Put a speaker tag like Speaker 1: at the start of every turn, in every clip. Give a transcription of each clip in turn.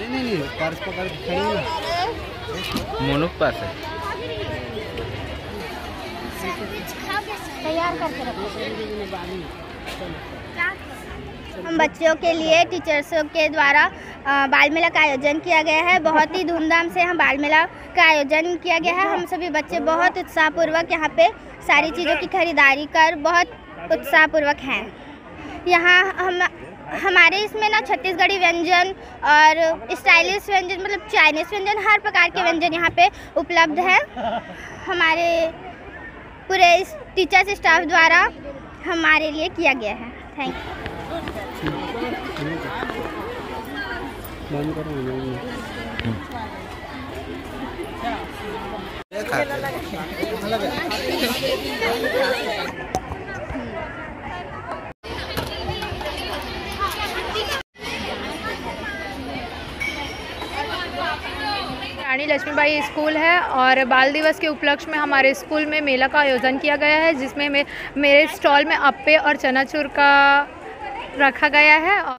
Speaker 1: नहीं पर्स पकड़ के खड़ी ना मोनू पास है
Speaker 2: तैयार करके रखो। हम बच्चों के लिए टीचर्सों के द्वारा बाल मेला का आयोजन किया गया है। बहुत ही धूमधाम से हम बाल मेला का आयोजन किया गया है। हम सभी बच्चे बहुत उत्साहपूर्वक यहाँ पे सारी चीज़ों की खरीदारी कर बहुत उत्साहपूर्वक हैं। यहाँ हमारे इसमें ना छत्तीसगढ़ी व्यंजन और स्टाइलिश व्यंजन मतलब चाइनीज़ व्यंजन हर प्रकार के व्यंजन यहाँ पे उपलब्ध है। हमारे पूरे टीचर्स स्टाफ द्वारा हमारे लिए किया गया है। थैंक
Speaker 3: रानी लक्ष्मीबाई स्कूल है और बाल दिवस के उपलक्ष्य में हमारे स्कूल में मेला का आयोजन किया गया है, जिसमें मेरे स्टॉल में अप्पे और चनाचूर का रखा गया है।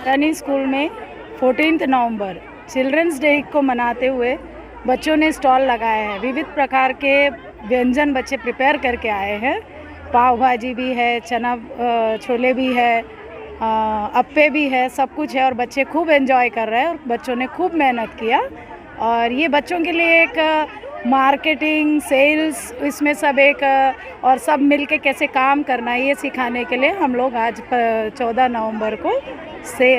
Speaker 4: रानी स्कूल में 14 नवंबर चिल्ड्रंस डे को मनाते हुए बच्चों ने स्टॉल लगाए हैं। विविध प्रकार के व्यंजन बच्चे प्रिपेयर करके आए हैं। पाव भाजी भी है, चना छोले भी है, अप्पे भी है, सब कुछ है और बच्चे खूब एंजॉय कर रहे हैं और बच्चों ने खूब मेहनत किया। और ये बच्चों के लिए एक मार्केटिंग, सेल्स, इसमें सब एक और सब मिलके कैसे काम करना है ये सिखाने के लिए हम लोग आज 14 नवंबर को से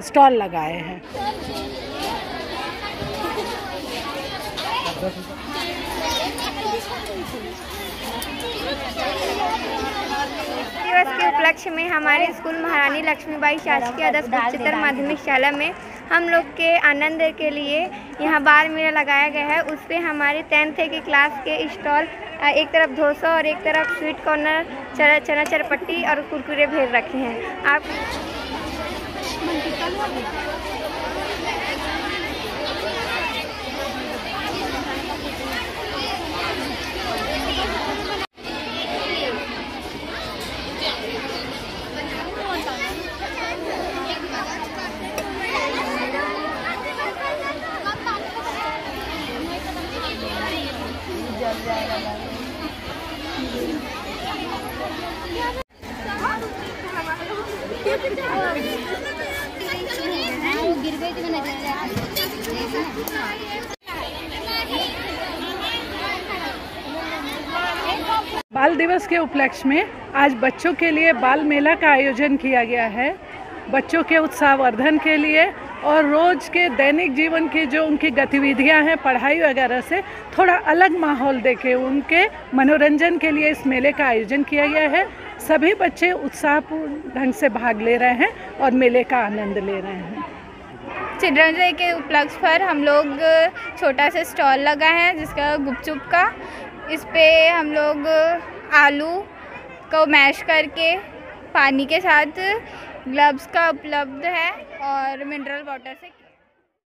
Speaker 4: स्टॉल लगाए हैं।
Speaker 2: दिवस के उपलक्ष्य में हमारे स्कूल महारानी लक्ष्मीबाई शासकीय आदर्श उच्चतर माध्यमिक शाला में हम लोग के आनंद के लिए यहाँ बाल मेला लगाया गया है। उस पर हमारे 10th की क्लास के स्टॉल, एक तरफ डोसा और एक तरफ स्वीट कॉर्नर, चना चरपट्टी और कुरकुरे भेज रखे हैं। आप
Speaker 4: बाल दिवस के उपलक्ष्य में आज बच्चों के लिए बाल मेला का आयोजन किया गया है। बच्चों के उत्साहवर्धन के लिए और रोज़ के दैनिक जीवन की जो उनकी गतिविधियां हैं, पढ़ाई वगैरह से थोड़ा अलग माहौल देके उनके मनोरंजन के लिए इस मेले का आयोजन किया गया है। सभी बच्चे उत्साहपूर्ण ढंग से भाग ले रहे हैं और मेले का आनंद ले रहे हैं।
Speaker 3: चिल्ड्रंस डे के उपलक्ष्य पर हम लोग छोटा सा स्टॉल लगा है जिसका गुपचुप का। इस पे हम लोग आलू को मैश करके पानी के साथ ग्लव्स का उपलब्ध है और मिनरल वाटर से